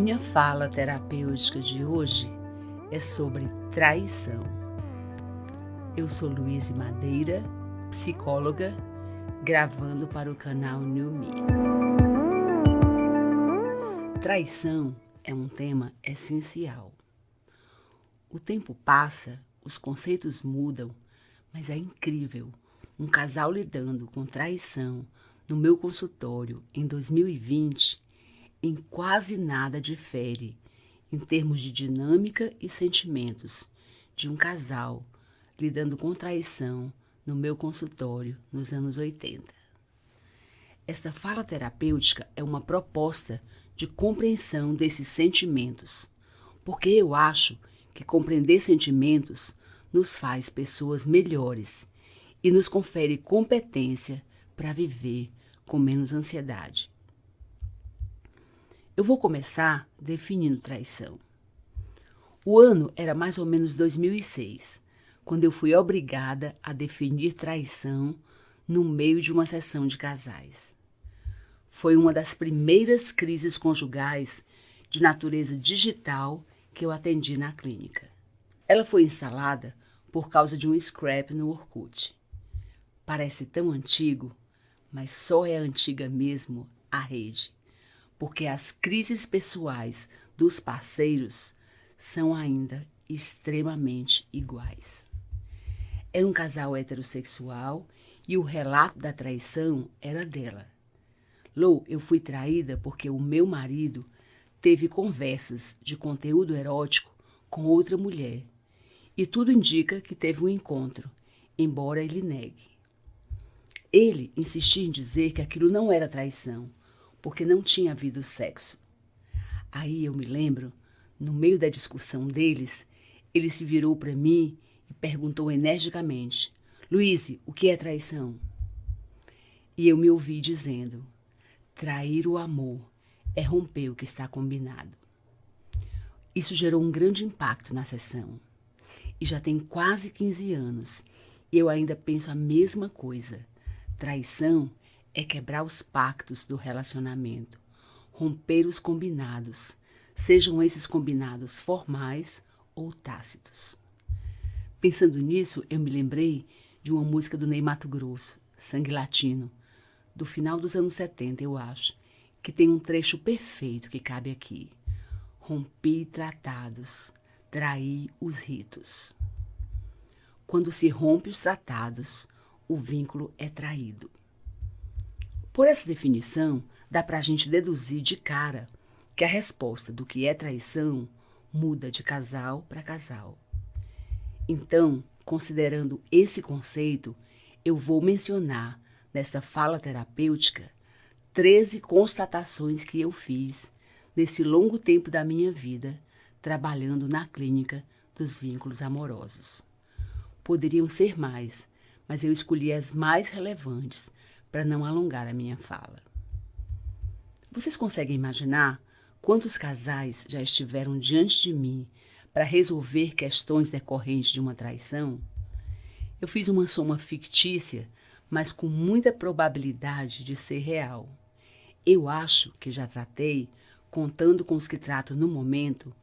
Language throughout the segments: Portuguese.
minha fala terapêutica de hoje é sobre traição. Eu sou Luíse Madeira, psicóloga, gravando para o canal New Me. Traição é um tema essencial. O tempo passa, os conceitos mudam, mas é incrível. Um casal lidando com traição no meu consultório em 2020 em quase nada difere, em termos de dinâmica e sentimentos, de um casal lidando com traição no meu consultório nos anos 80. Esta fala terapêutica é uma proposta de compreensão desses sentimentos, porque eu acho que compreender sentimentos nos faz pessoas melhores e nos confere competência para viver com menos ansiedade. Eu vou começar definindo traição. O ano era mais ou menos 2006, quando eu fui obrigada a definir traição no meio de uma sessão de casais. Foi uma das primeiras crises conjugais de natureza digital que eu atendi na clínica. Ela foi instalada por causa de um scrap no Orkut. Parece tão antigo, mas só é antiga mesmo a rede, porque as crises pessoais dos parceiros são ainda extremamente iguais. Era um casal heterossexual e o relato da traição era dela. Lou, eu fui traída porque o meu marido teve conversas de conteúdo erótico com outra mulher e tudo indica que teve um encontro, embora ele negue. Ele insistia em dizer que aquilo não era traição, porque não tinha havido sexo. Aí eu me lembro, no meio da discussão deles, ele se virou para mim e perguntou energicamente: Luíse, o que é traição? E eu me ouvi dizendo: trair o amor é romper o que está combinado. Isso gerou um grande impacto na sessão. E já tem quase 15 anos e eu ainda penso a mesma coisa. Traição é quebrar os pactos do relacionamento, romper os combinados, sejam esses combinados formais ou tácitos. Pensando nisso, eu me lembrei de uma música do Ney Matogrosso, Sangue Latino, do final dos anos 70, eu acho, que tem um trecho perfeito que cabe aqui. Rompi tratados, traí os ritos. Quando se rompe os tratados, o vínculo é traído. Por essa definição, dá para a gente deduzir de cara que a resposta do que é traição muda de casal para casal. Então, considerando esse conceito, eu vou mencionar nesta fala terapêutica 13 constatações que eu fiz nesse longo tempo da minha vida trabalhando na clínica dos vínculos amorosos. Poderiam ser mais, mas eu escolhi as mais relevantes para não alongar a minha fala. Vocês conseguem imaginar quantos casais já estiveram diante de mim para resolver questões decorrentes de uma traição? Eu fiz uma soma fictícia, mas com muita probabilidade de ser real. Eu acho que já tratei, contando com os que trato no momento,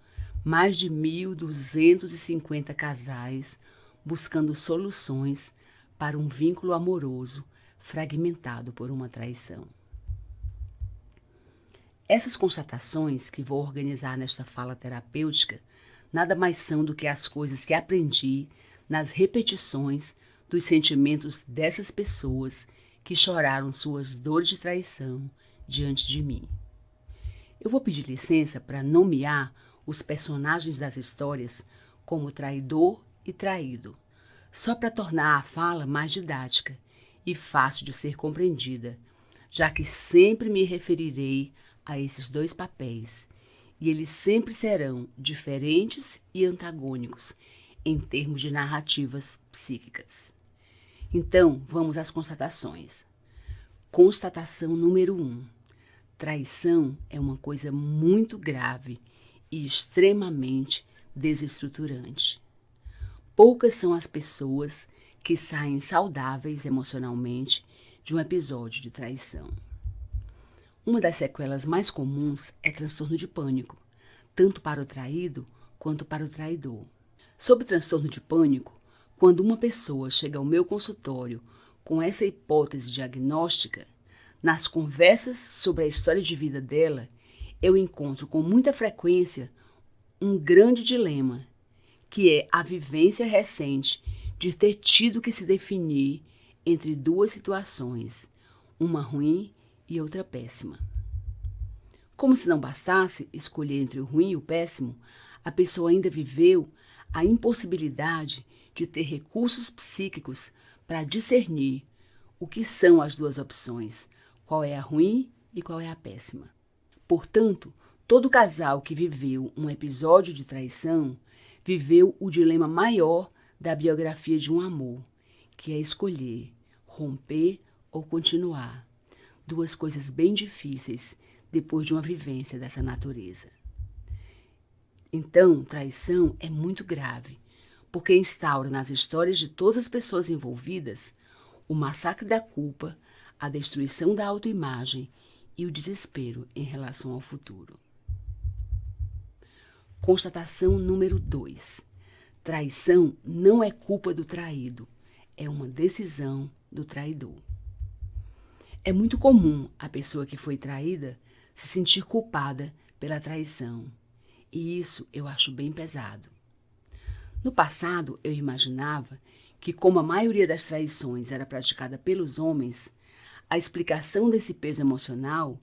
mais de 1.250 casais buscando soluções para um vínculo amoroso fragmentado por uma traição. Essas constatações que vou organizar nesta fala terapêutica nada mais são do que as coisas que aprendi nas repetições dos sentimentos dessas pessoas que choraram suas dores de traição diante de mim. Eu vou pedir licença para nomear os personagens das histórias como traidor e traído, só para tornar a fala mais didática e fácil de ser compreendida, já que sempre me referirei a esses dois papéis, e eles sempre serão diferentes e antagônicos em termos de narrativas psíquicas. Então, vamos às constatações. Constatação número 1. Traição é uma coisa muito grave e extremamente desestruturante. Poucas são as pessoas que saem saudáveis emocionalmente de um episódio de traição. Uma das sequelas mais comuns é transtorno de pânico, tanto para o traído quanto para o traidor. Sobre transtorno de pânico, quando uma pessoa chega ao meu consultório com essa hipótese diagnóstica, nas conversas sobre a história de vida dela, eu encontro com muita frequência um grande dilema, que é a vivência recente de ter tido que se definir entre duas situações, uma ruim e outra péssima. Como se não bastasse escolher entre o ruim e o péssimo, a pessoa ainda viveu a impossibilidade de ter recursos psíquicos para discernir o que são as duas opções, qual é a ruim e qual é a péssima. Portanto, todo casal que viveu um episódio de traição viveu o dilema maior da biografia de um amor, que é escolher romper ou continuar. Duas coisas bem difíceis depois de uma vivência dessa natureza. Então, traição é muito grave, porque instaura nas histórias de todas as pessoas envolvidas o massacre da culpa, a destruição da autoimagem e o desespero em relação ao futuro. Constatação número 2. Traição não é culpa do traído, é uma decisão do traidor. É muito comum a pessoa que foi traída se sentir culpada pela traição, e isso eu acho bem pesado. No passado, eu imaginava que, como a maioria das traições era praticada pelos homens, a explicação desse peso emocional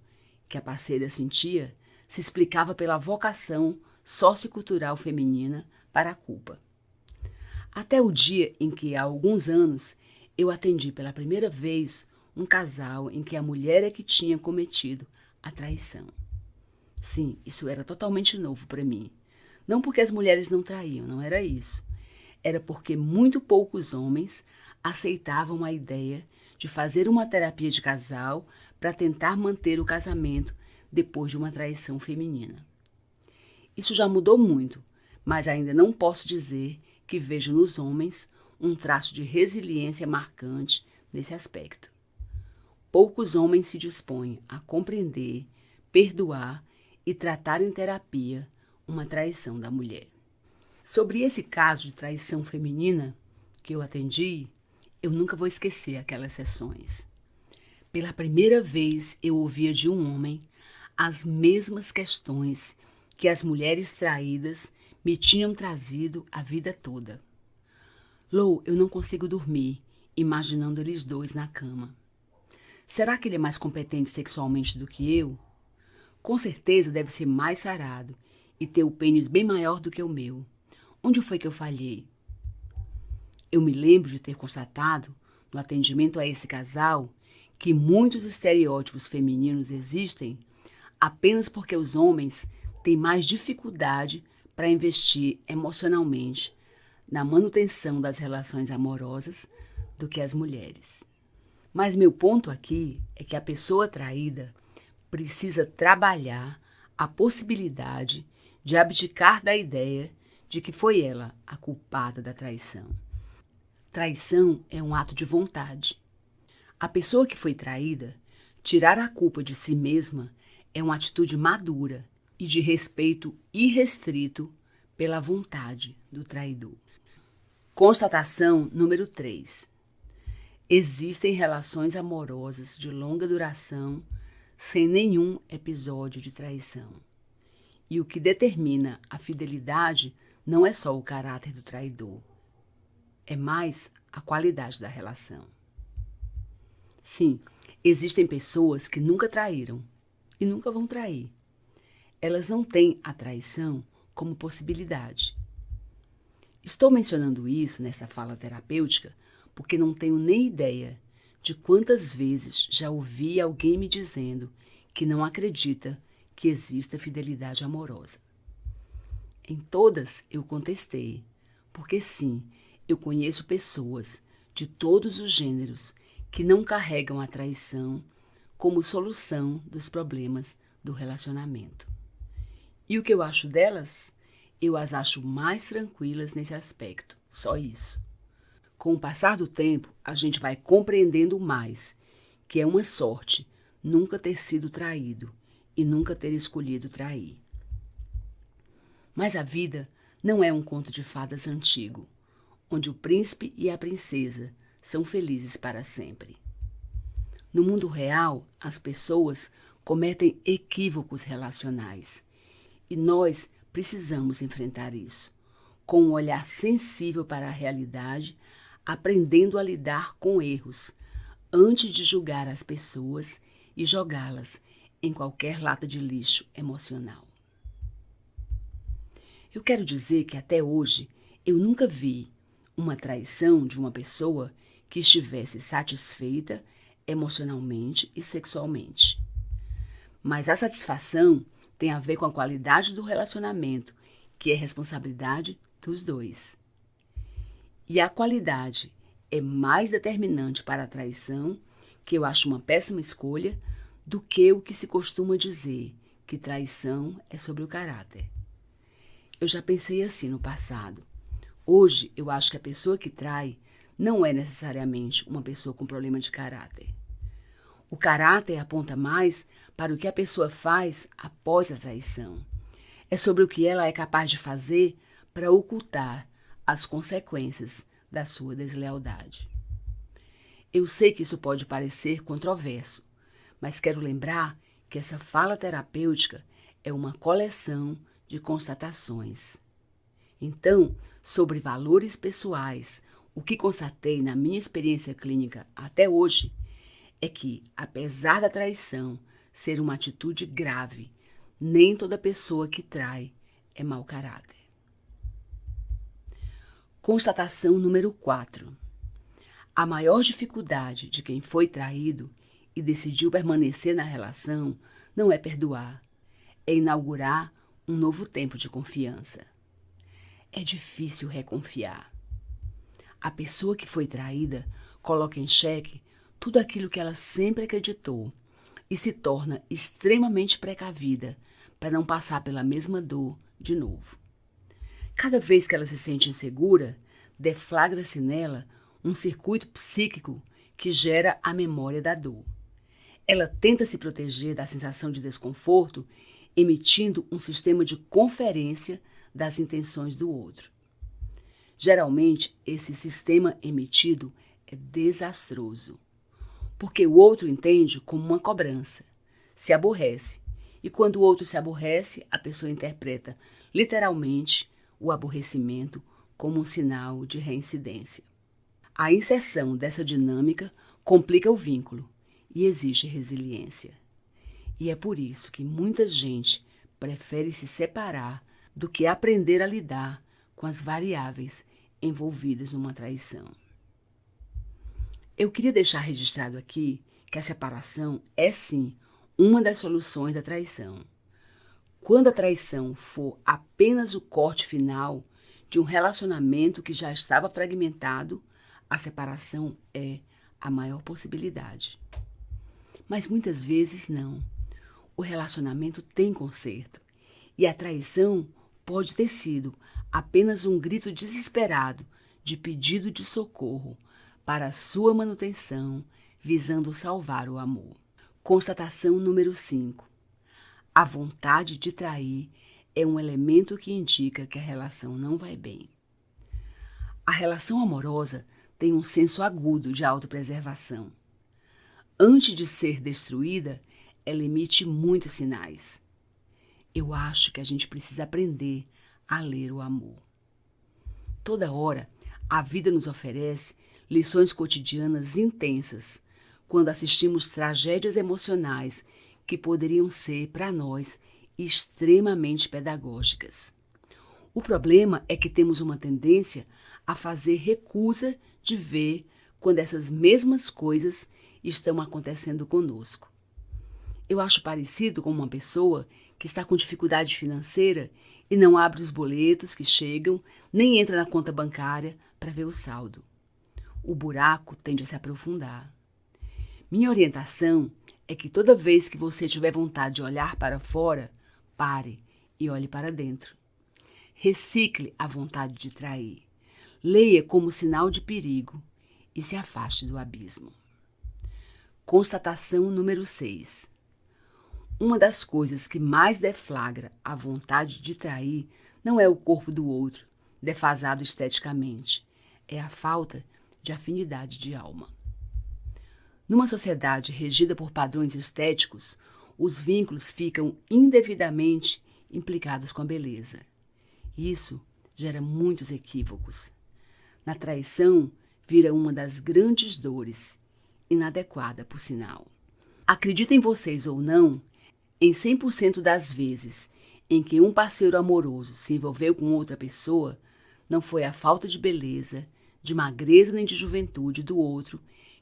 que a parceira sentia se explicava pela vocação sociocultural feminina para a culpa. Até o dia em que, há alguns anos, eu atendi pela primeira vez um casal em que a mulher é que tinha cometido a traição. Sim, isso era totalmente novo para mim. Não porque as mulheres não traíam, não era isso. Era porque muito poucos homens aceitavam a ideia de fazer uma terapia de casal para tentar manter o casamento depois de uma traição feminina. Isso já mudou muito, mas ainda não posso dizer que vejo nos homens um traço de resiliência marcante nesse aspecto. Poucos homens se dispõem a compreender, perdoar e tratar em terapia uma traição da mulher. Sobre esse caso de traição feminina que eu atendi, eu nunca vou esquecer aquelas sessões. Pela primeira vez eu ouvia de um homem as mesmas questões que as mulheres traídas me tinham trazido a vida toda. Lou, eu não consigo dormir imaginando eles dois na cama. Será que ele é mais competente sexualmente do que eu? Com certeza deve ser mais sarado e ter o pênis bem maior do que o meu. Onde foi que eu falhei? Eu me lembro de ter constatado, no atendimento a esse casal, que muitos estereótipos femininos existem apenas porque os homens têm mais dificuldade para investir emocionalmente na manutenção das relações amorosas do que as mulheres. Mas meu ponto aqui é que a pessoa traída precisa trabalhar a possibilidade de abdicar da ideia de que foi ela a culpada da traição. Traição é um ato de vontade. A pessoa que foi traída, tirar a culpa de si mesma é uma atitude madura e de respeito irrestrito pela vontade do traidor. Constatação número 3. Existem relações amorosas de longa duração sem nenhum episódio de traição. E o que determina a fidelidade não é só o caráter do traidor, é mais a qualidade da relação. Sim, existem pessoas que nunca traíram e nunca vão trair. Elas não têm a traição como possibilidade. Estou mencionando isso nesta fala terapêutica porque não tenho nem ideia de quantas vezes já ouvi alguém me dizendo que não acredita que exista fidelidade amorosa. Em todas eu contestei, porque sim, eu conheço pessoas de todos os gêneros que não carregam a traição como solução dos problemas do relacionamento. E o que eu acho delas? Eu as acho mais tranquilas nesse aspecto, só isso. Com o passar do tempo, a gente vai compreendendo mais que é uma sorte nunca ter sido traído e nunca ter escolhido trair. Mas a vida não é um conto de fadas antigo, onde o príncipe e a princesa são felizes para sempre. No mundo real, as pessoas cometem equívocos relacionais e nós precisamos enfrentar isso, com um olhar sensível para a realidade, aprendendo a lidar com erros, antes de julgar as pessoas e jogá-las em qualquer lata de lixo emocional. Eu quero dizer que até hoje eu nunca vi uma traição de uma pessoa que estivesse satisfeita emocionalmente e sexualmente. Mas a satisfação tem a ver com a qualidade do relacionamento, que é responsabilidade dos dois. E a qualidade é mais determinante para a traição, que eu acho uma péssima escolha, do que o que se costuma dizer, que traição é sobre o caráter. Eu já pensei assim no passado. Hoje, eu acho que a pessoa que trai não é necessariamente uma pessoa com problema de caráter. O caráter aponta mais para o que a pessoa faz após a traição. É sobre o que ela é capaz de fazer para ocultar as consequências da sua deslealdade. Eu sei que isso pode parecer controverso, mas quero lembrar que essa fala terapêutica é uma coleção de constatações. Então, sobre valores pessoais, o que constatei na minha experiência clínica até hoje é que, apesar da traição ser uma atitude grave, nem toda pessoa que trai é mau caráter. Constatação número 4. A maior dificuldade de quem foi traído e decidiu permanecer na relação não é perdoar, é inaugurar um novo tempo de confiança. É difícil reconfiar. A pessoa que foi traída coloca em xeque tudo aquilo que ela sempre acreditou e se torna extremamente precavida para não passar pela mesma dor de novo. Cada vez que ela se sente insegura, deflagra-se nela um circuito psíquico que gera a memória da dor. Ela tenta se proteger da sensação de desconforto, emitindo um sistema de conferência das intenções do outro. Geralmente, esse sistema emitido é desastroso, porque o outro entende como uma cobrança, se aborrece, e quando o outro se aborrece, a pessoa interpreta literalmente o aborrecimento como um sinal de reincidência. A inserção dessa dinâmica complica o vínculo e exige resiliência. E é por isso que muita gente prefere se separar do que aprender a lidar com as variáveis envolvidas numa traição. Eu queria deixar registrado aqui que a separação é sim uma das soluções da traição. Quando a traição for apenas o corte final de um relacionamento que já estava fragmentado, a separação é a maior possibilidade. Mas muitas vezes não. O relacionamento tem conserto e a traição pode ter sido apenas um grito desesperado de pedido de socorro para a sua manutenção, visando salvar o amor. Constatação número 5. A vontade de trair é um elemento que indica que a relação não vai bem. A relação amorosa tem um senso agudo de autopreservação. Antes de ser destruída, ela emite muitos sinais. Eu acho que a gente precisa aprender a ler o amor. Toda hora, a vida nos oferece lições cotidianas intensas, quando assistimos tragédias emocionais que poderiam ser, para nós, extremamente pedagógicas. O problema é que temos uma tendência a fazer recusa de ver quando essas mesmas coisas estão acontecendo conosco. Eu acho parecido com uma pessoa que está com dificuldade financeira e não abre os boletos que chegam, nem entra na conta bancária para ver o saldo. O buraco tende a se aprofundar. Minha orientação é que toda vez que você tiver vontade de olhar para fora, pare e olhe para dentro. Recicle a vontade de trair. Leia como sinal de perigo e se afaste do abismo. Constatação número 6. Uma das coisas que mais deflagra a vontade de trair Não é o corpo do outro, defasado esteticamente. É a falta de afinidade de alma. Numa sociedade regida por padrões estéticos, os vínculos ficam indevidamente implicados com a beleza. Isso gera muitos equívocos. Na traição, vira uma das grandes dores, inadequada por sinal. Acreditem vocês ou não, em 100% das vezes em que um parceiro amoroso se envolveu com outra pessoa, não foi a falta de beleza, de magreza nem de juventude do outro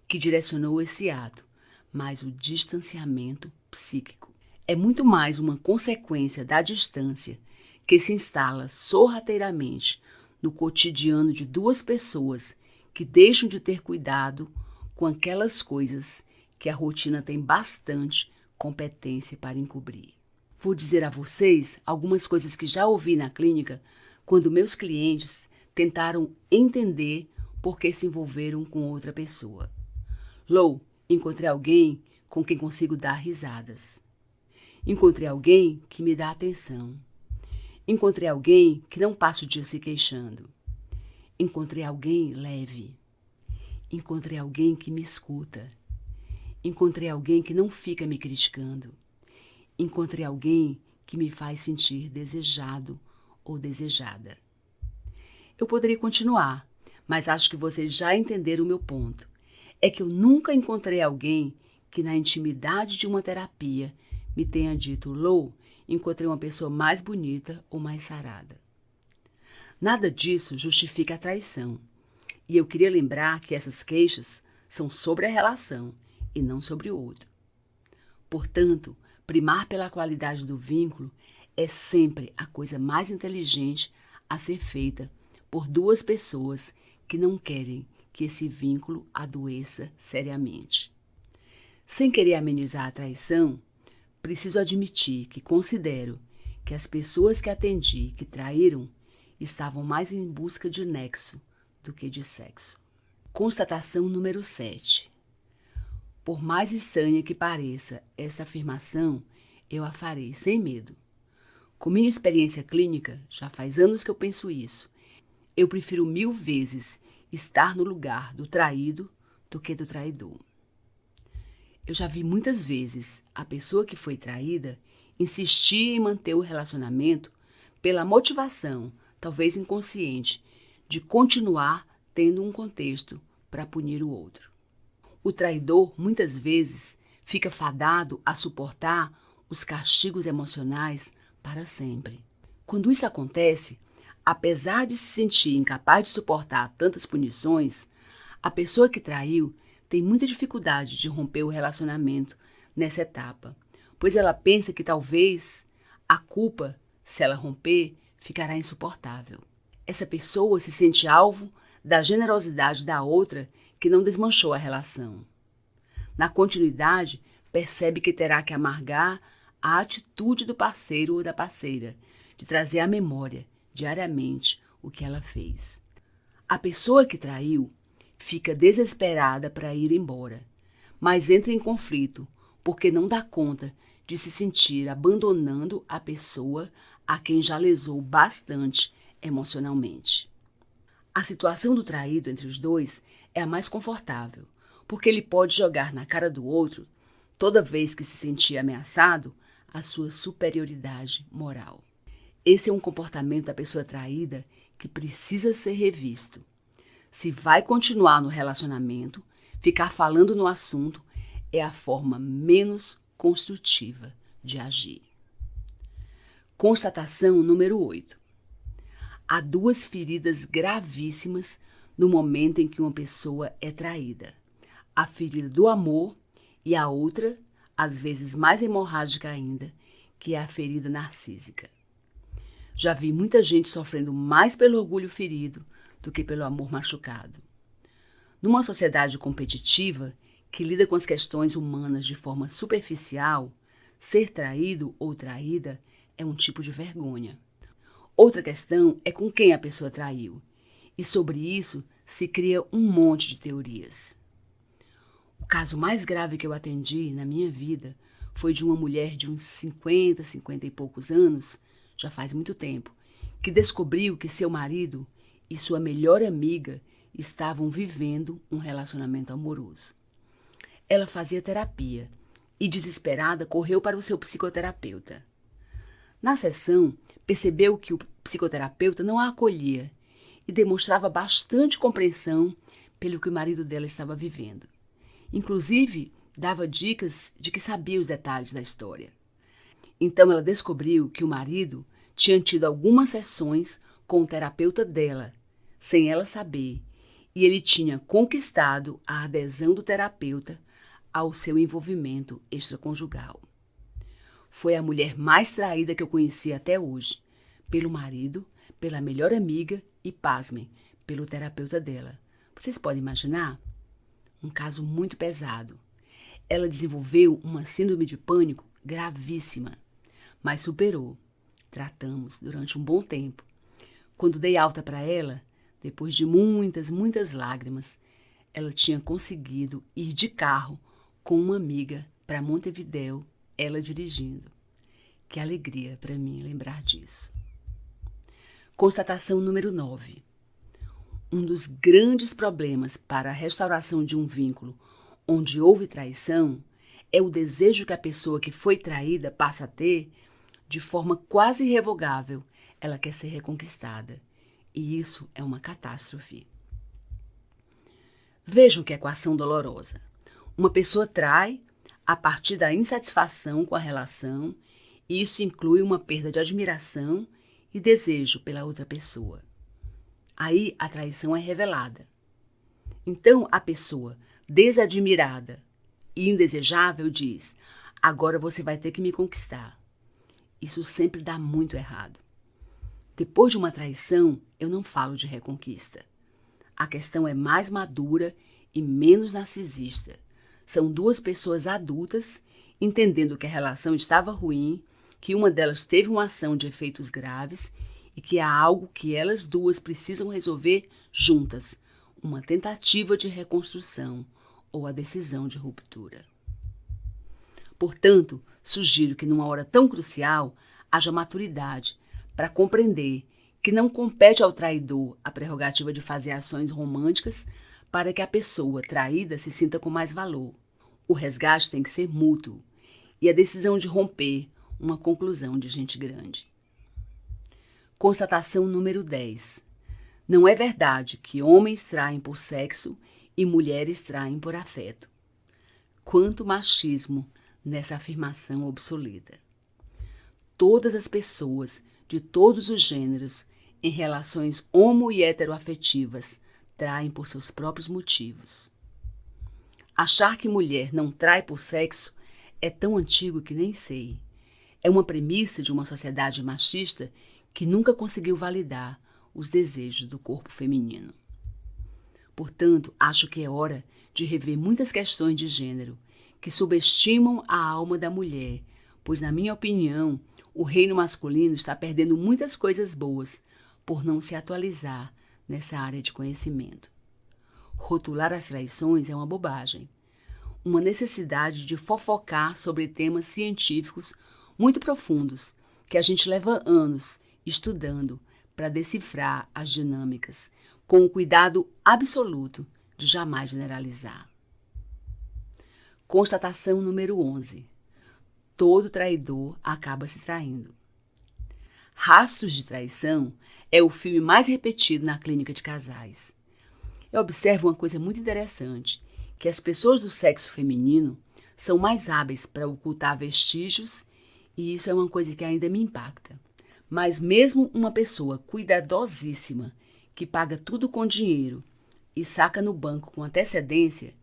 que direcionou esse ato, mas o distanciamento psíquico. É muito mais uma consequência da distância que se instala sorrateiramente no cotidiano de duas pessoas que deixam de ter cuidado com aquelas coisas que a rotina tem bastante competência para encobrir. Vou dizer a vocês algumas coisas que já ouvi na clínica quando meus clientes tentaram entender por que se envolveram com outra pessoa. Lou, encontrei alguém com quem consigo dar risadas. Encontrei alguém que me dá atenção. Encontrei alguém que não passa o dia se queixando. Encontrei alguém leve. Encontrei alguém que me escuta. Encontrei alguém que não fica me criticando. Encontrei alguém que me faz sentir desejado ou desejada. Eu poderia continuar, mas acho que vocês já entenderam o meu ponto. É que eu nunca encontrei alguém que na intimidade de uma terapia me tenha dito: Lou, encontrei uma pessoa mais bonita ou mais sarada. Nada disso justifica a traição. E eu queria lembrar que essas queixas são sobre a relação e não sobre o outro. Portanto, primar pela qualidade do vínculo é sempre a coisa mais inteligente a ser feita por duas pessoas que não querem que esse vínculo adoeça seriamente. Sem querer amenizar a traição, preciso admitir que considero que as pessoas que atendi que traíram estavam mais em busca de nexo do que de sexo. Constatação número 7. Por mais estranha que pareça esta afirmação, eu a farei sem medo. Com minha experiência clínica, já faz anos que eu penso isso. Eu prefiro 1000 vezes estar no lugar do traído do que do traidor. Eu já vi muitas vezes a pessoa que foi traída insistir em manter o relacionamento pela motivação, talvez inconsciente, de continuar tendo um contexto para punir o outro. O traidor, muitas vezes, fica fadado a suportar os castigos emocionais para sempre. Quando isso acontece, apesar de se sentir incapaz de suportar tantas punições, a pessoa que traiu tem muita dificuldade de romper o relacionamento nessa etapa, pois ela pensa que talvez a culpa, se ela romper, ficará insuportável. Essa pessoa se sente alvo da generosidade da outra que não desmanchou a relação. Na continuidade, percebe que terá que amargar a atitude do parceiro ou da parceira, de trazer à memória, diariamente, o que ela fez. A pessoa que traiu fica desesperada para ir embora, mas entra em conflito porque não dá conta de se sentir abandonando a pessoa a quem já lesou bastante emocionalmente. A situação do traído entre os dois é a mais confortável, porque ele pode jogar na cara do outro, toda vez que se sentir ameaçado, a sua superioridade moral. Esse é um comportamento da pessoa traída que precisa ser revisto. Se vai continuar no relacionamento, ficar falando no assunto é a forma menos construtiva de agir. Constatação número 8. Há 2 feridas gravíssimas no momento em que uma pessoa é traída. A ferida do amor e a outra, às vezes mais hemorrágica ainda, que é a ferida narcísica. Já vi muita gente sofrendo mais pelo orgulho ferido do que pelo amor machucado. Numa sociedade competitiva que lida com as questões humanas de forma superficial, ser traído ou traída é um tipo de vergonha. Outra questão é com quem a pessoa traiu, e sobre isso se cria um monte de teorias. O caso mais grave que eu atendi na minha vida foi de uma mulher de uns 50 e poucos anos, já faz muito tempo, que descobriu que seu marido e sua melhor amiga estavam vivendo um relacionamento amoroso. Ela fazia terapia e, desesperada, correu para o seu psicoterapeuta. Na sessão, percebeu que o psicoterapeuta não a acolhia e demonstrava bastante compreensão pelo que o marido dela estava vivendo. Inclusive, dava dicas de que sabia os detalhes da história. Então ela descobriu que o marido tinha tido algumas sessões com o terapeuta dela, sem ela saber, e ele tinha conquistado a adesão do terapeuta ao seu envolvimento extraconjugal. Foi a mulher mais traída que eu conheci até hoje, pelo marido, pela melhor amiga e, pasmem, pelo terapeuta dela. Vocês podem imaginar? Um caso muito pesado. Ela desenvolveu uma síndrome de pânico gravíssima, mas superou. Tratamos durante um bom tempo. Quando dei alta para ela, depois de muitas lágrimas, ela tinha conseguido ir de carro com uma amiga para Montevidéu, ela dirigindo. Que alegria para mim lembrar disso. Constatação número 9. Um dos grandes problemas para a restauração de um vínculo onde houve traição é o desejo que a pessoa que foi traída passa a ter de forma quase irrevogável. Ela quer ser reconquistada. E isso é uma catástrofe. Vejam que equação dolorosa. Uma pessoa trai a partir da insatisfação com a relação, e isso inclui uma perda de admiração e desejo pela outra pessoa. Aí a traição é revelada. Então a pessoa desadmirada e indesejável diz: agora você vai ter que me conquistar. Isso sempre dá muito errado. Depois de uma traição, eu não falo de reconquista. A questão é mais madura e menos narcisista. São duas pessoas adultas entendendo que a relação estava ruim, que uma delas teve uma ação de efeitos graves e que há algo que elas duas precisam resolver juntas, uma tentativa de reconstrução ou a decisão de ruptura. Portanto, sugiro que numa hora tão crucial haja maturidade para compreender que não compete ao traidor a prerrogativa de fazer ações românticas para que a pessoa traída se sinta com mais valor. O resgate tem que ser mútuo e a decisão de romper uma conclusão de gente grande. Constatação número 10. Não é verdade que homens traem por sexo e mulheres traem por afeto. Quanto machismo nessa afirmação obsoleta. Todas as pessoas de todos os gêneros em relações homo- e heteroafetivas traem por seus próprios motivos. Achar que mulher não trai por sexo é tão antigo que nem sei. É uma premissa de uma sociedade machista que nunca conseguiu validar os desejos do corpo feminino. Portanto, acho que é hora de rever muitas questões de gênero que subestimam a alma da mulher, pois, na minha opinião, o reino masculino está perdendo muitas coisas boas por não se atualizar nessa área de conhecimento. Rotular as traições é uma bobagem, uma necessidade de fofocar sobre temas científicos muito profundos que a gente leva anos estudando para decifrar as dinâmicas, com o cuidado absoluto de jamais generalizar. Constatação número 11. Todo traidor acaba se traindo. Rastros de Traição é o filme mais repetido na clínica de casais. Eu observo uma coisa muito interessante, que as pessoas do sexo feminino são mais hábeis para ocultar vestígios, e isso é uma coisa que ainda me impacta. Mas mesmo uma pessoa cuidadosíssima, que paga tudo com dinheiro e saca no banco com antecedência,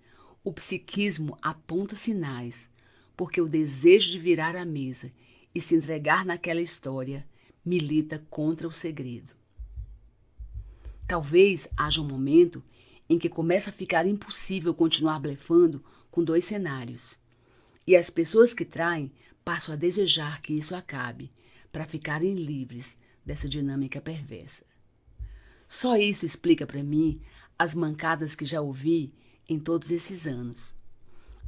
o psiquismo aponta sinais, porque o desejo de virar a mesa e se entregar naquela história milita contra o segredo. Talvez haja um momento em que começa a ficar impossível continuar blefando com dois cenários, e as pessoas que traem passam a desejar que isso acabe, para ficarem livres dessa dinâmica perversa. Só isso explica para mim as mancadas que já ouvi em todos esses anos.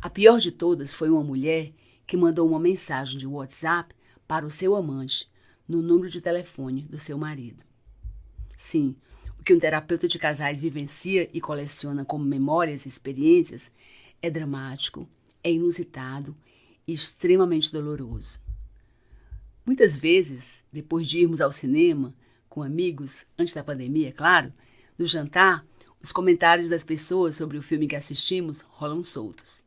A pior de todas foi uma mulher que mandou uma mensagem de WhatsApp para o seu amante, no número de telefone do seu marido. Sim, o que um terapeuta de casais vivencia e coleciona como memórias e experiências é dramático, é inusitado e extremamente doloroso. Muitas vezes, depois de irmos ao cinema com amigos, antes da pandemia, claro, no jantar, os comentários das pessoas sobre o filme que assistimos rolam soltos.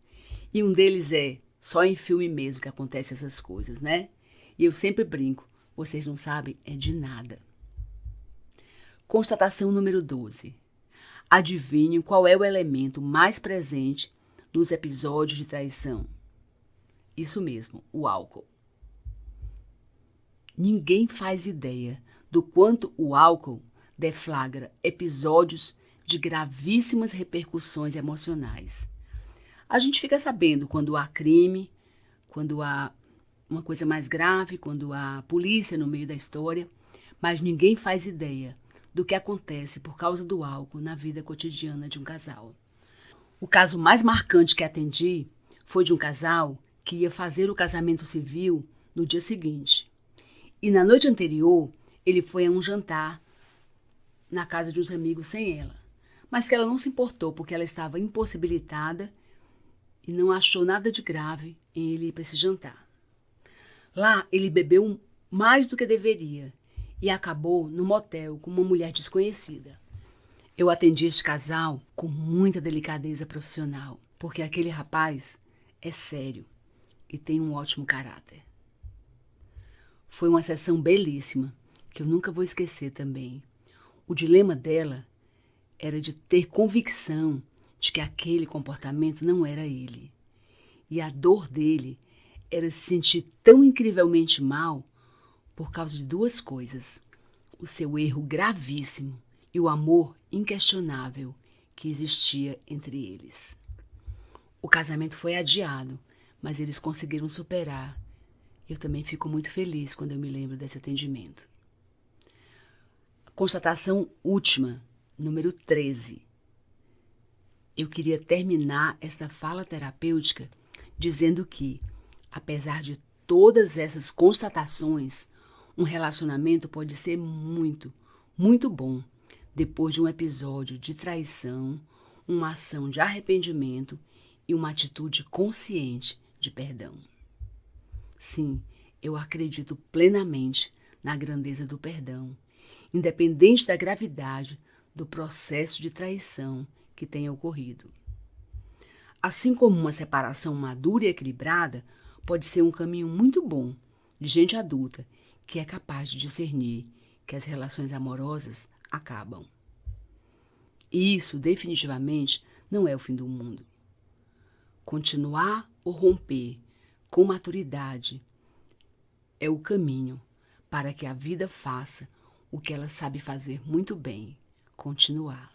E um deles é: só em filme mesmo que acontecem essas coisas, né? E eu sempre brinco, vocês não sabem é de nada. Constatação número 12. Adivinhe qual é o elemento mais presente nos episódios de traição? Isso mesmo, o álcool. Ninguém faz ideia do quanto o álcool deflagra episódios de gravíssimas repercussões emocionais. A gente fica sabendo quando há crime, quando há uma coisa mais grave, quando há polícia no meio da história, mas ninguém faz ideia do que acontece por causa do álcool na vida cotidiana de um casal. O caso mais marcante que atendi foi de um casal que ia fazer o casamento civil no dia seguinte. E na noite anterior, ele foi a um jantar na casa de uns amigos sem ela. Mas que ela não se importou porque ela estava impossibilitada e não achou nada de grave em ele ir para esse jantar. Lá, ele bebeu mais do que deveria e acabou no motel com uma mulher desconhecida. Eu atendi este casal com muita delicadeza profissional, porque aquele rapaz é sério e tem um ótimo caráter. Foi uma sessão belíssima, que eu nunca vou esquecer também. O dilema dela era de ter convicção de que aquele comportamento não era ele. E a dor dele era se sentir tão incrivelmente mal por causa de duas coisas: o seu erro gravíssimo e o amor inquestionável que existia entre eles. O casamento foi adiado, mas eles conseguiram superar. Eu também fico muito feliz quando eu me lembro desse atendimento. Constatação última, número 13. Eu queria terminar esta fala terapêutica dizendo que, apesar de todas essas constatações, um relacionamento pode ser muito, muito bom depois de um episódio de traição, uma ação de arrependimento e uma atitude consciente de perdão. Sim, eu acredito plenamente na grandeza do perdão, independente da gravidade do processo de traição que tenha ocorrido. Assim como uma separação madura e equilibrada pode ser um caminho muito bom de gente adulta que é capaz de discernir que as relações amorosas acabam. E isso definitivamente não é o fim do mundo. Continuar ou romper com maturidade é o caminho para que a vida faça o que ela sabe fazer muito bem: continuar.